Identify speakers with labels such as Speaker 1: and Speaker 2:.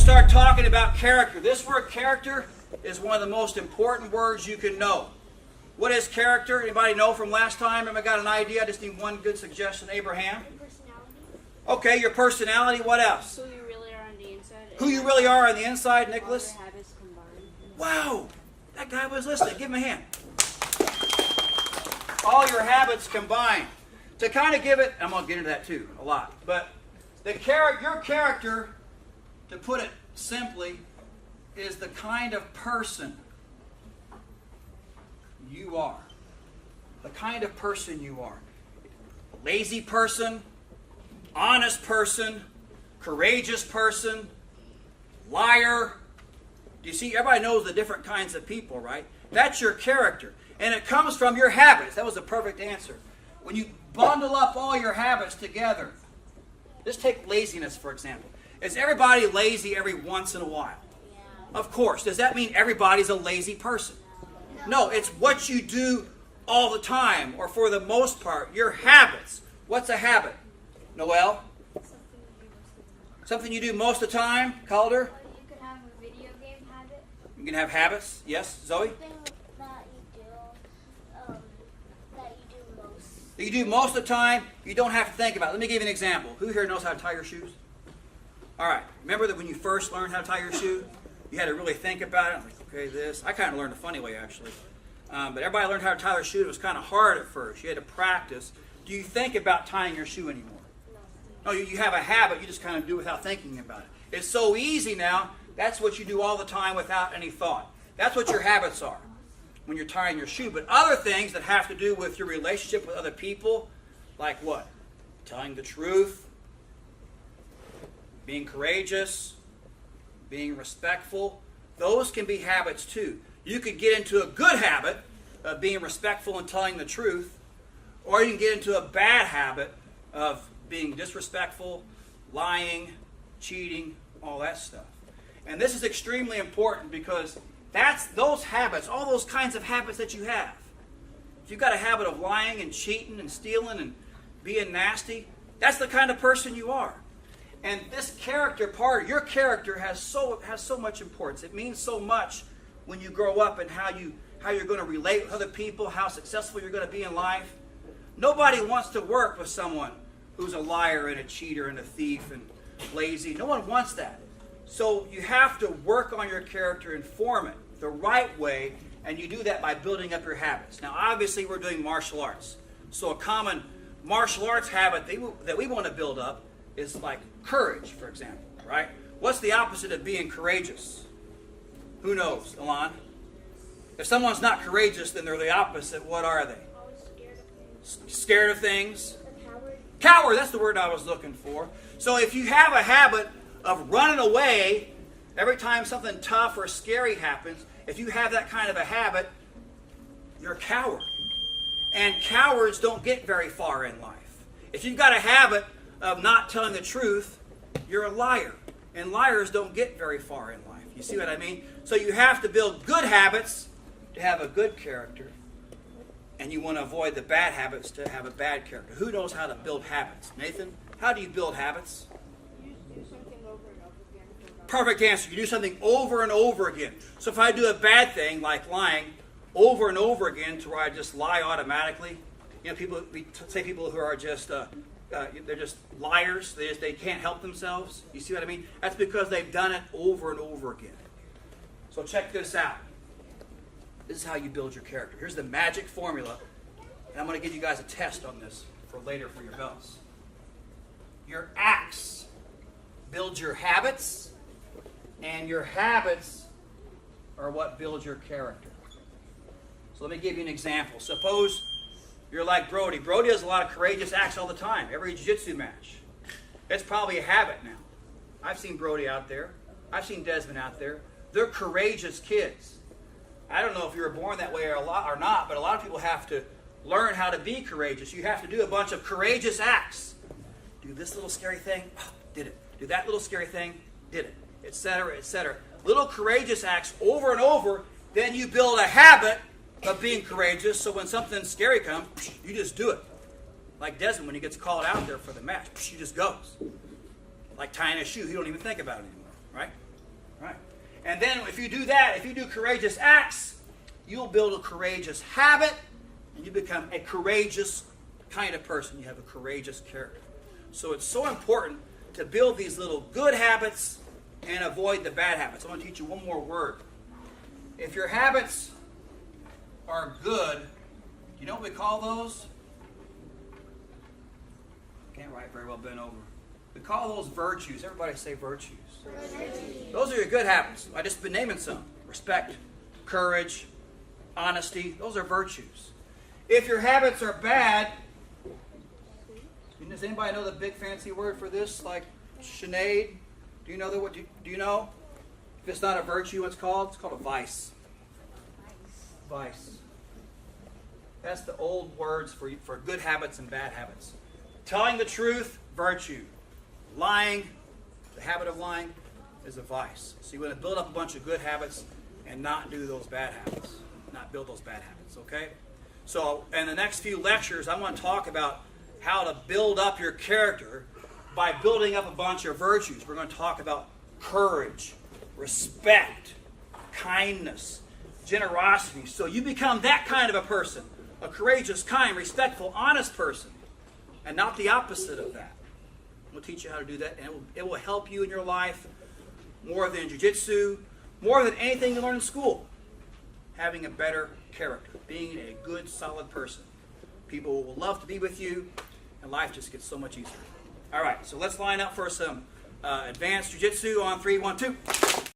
Speaker 1: start talking about character. This word character is one of the most important words you can know. What is character? Anybody know from last time? Have I got an idea? I just need one good suggestion. Abraham?
Speaker 2: Personality.
Speaker 1: Okay, your personality. What else?
Speaker 2: Who you really are on the inside.
Speaker 1: Who you really are on the inside, Nicholas?
Speaker 2: All your habits combined.
Speaker 1: Wow, that guy was listening. Give him a hand. All your habits combined. To kind of give it, I'm going to get into that too, a lot. But your character, to put it simply, is the kind of person you are. The kind of person you are. A lazy person, honest person, courageous person, liar. Do you see? Everybody knows the different kinds of people, right? That's your character. And it comes from your habits. That was a perfect answer. When you bundle up all your habits together, just take laziness, for example. Is everybody lazy every once in a while?
Speaker 2: Yeah.
Speaker 1: Of course. Does that mean everybody's a lazy person? No, it's what you do all the time, or for the most part, your habits. What's a habit? Noel? Something you do most of the time? Calder?
Speaker 2: You could have a video game habit.
Speaker 1: You can have habits. Yes, Zoe?
Speaker 2: Something that you do most.
Speaker 1: That you do most of the time, you don't have to think about it. Let me give you an example. Who here knows how to tie your shoes? All right. Remember that when you first learned how to tie your shoe, you had to really think about it. Like, okay, this. I kind of learned the funny way, actually. But everybody learned how to tie their shoe. It was kind of hard at first. You had to practice. Do you think about tying your shoe anymore? No, you have a habit. You just kind of do without thinking about it. It's so easy now. That's what you do all the time without any thought. That's what your habits are when you're tying your shoe. But other things that have to do with your relationship with other people, like what? Telling the truth, being courageous, being respectful. Those can be habits too. You could get into a good habit of being respectful and telling the truth, or you can get into a bad habit of being disrespectful, lying, cheating, all that stuff. And this is extremely important because that's those habits, all those kinds of habits that you have. If you've got a habit of lying and cheating and stealing and being nasty, that's the kind of person you are. And this character part, your character has so much importance. It means so much when you grow up and how you're going to relate with other people, how successful you're going to be in life. Nobody wants to work with someone who's a liar and a cheater and a thief and lazy. No one wants that. So you have to work on your character and form it the right way, and you do that by building up your habits. Now, obviously, we're doing martial arts. So a common martial arts habit that we want to build up is like courage, for example, right? What's the opposite of being courageous? Who knows, Alon? If someone's not courageous, then they're the opposite. What are they? Scared of things. Coward, that's the word I was looking for. So if you have a habit of running away every time something tough or scary happens, if you have that kind of a habit, you're a coward. And cowards don't get very far in life. If you've got a habit of not telling the truth, you're a liar. And liars don't get very far in life. You see what I mean? So you have to build good habits to have a good character. And you want to avoid the bad habits to have a bad character. Who knows how to build habits? Nathan, how do you build habits?
Speaker 2: You do something over and over again.
Speaker 1: Perfect answer. You do something over and over again. So if I do a bad thing, like lying, over and over again to where I just lie automatically, you know, we say people who are just, they're just liars. They can't help themselves. You see what I mean? That's because they've done it over and over again. So check this out. This is how you build your character. Here's the magic formula. And I'm going to give you guys a test on this for later for your belts. Your acts build your habits, and your habits are what build your character. So let me give you an example. Suppose you're like Brody. Brody does a lot of courageous acts all the time, every jiu-jitsu match. It's probably a habit now. I've seen Brody out there. I've seen Desmond out there. They're courageous kids. I don't know if you were born that way or not, but a lot of people have to learn how to be courageous. You have to do a bunch of courageous acts. Do this little scary thing, oh, did it. Do that little scary thing, did it, etc., etc. Little courageous acts over and over, then you build a habit of being courageous, so when something scary comes, you just do it. Like Desmond, when he gets called out there for the match, he just goes. Like tying a shoe, he don't even think about it anymore, right? Right. And then if you do that, if you do courageous acts, you'll build a courageous habit, and you become a courageous kind of person. You have a courageous character. So it's so important to build these little good habits and avoid the bad habits. I want to teach you one more word. If your habits are good, do you know what we call those? Can't write very well bent over. We call those virtues. Everybody say virtues. Those are your good habits. I just been naming some. Respect, courage, honesty. Those are virtues. If your habits are bad, does anybody know the big fancy word for this? Like Sinead? Do you know that? Do you know? If it's not a virtue, what's called? It's called a vice. Vice. That's the old words for good habits and bad habits. Telling the truth, virtue. Lying, the habit of lying, is a vice. So you want to build up a bunch of good habits and not do those bad habits. Not build those bad habits, okay? So in the next few lectures, I want to talk about how to build up your character by building up a bunch of virtues. We're going to talk about courage, respect, kindness, generosity. So you become that kind of a person, a courageous, kind, respectful, honest person, and not the opposite of that. We'll teach you how to do that, and it will help you in your life more than jiu-jitsu, more than anything you learn in school. Having a better character, being a good, solid person. People will love to be with you, and life just gets so much easier. All right, so let's line up for some advanced jiu-jitsu on 3, 1, 2.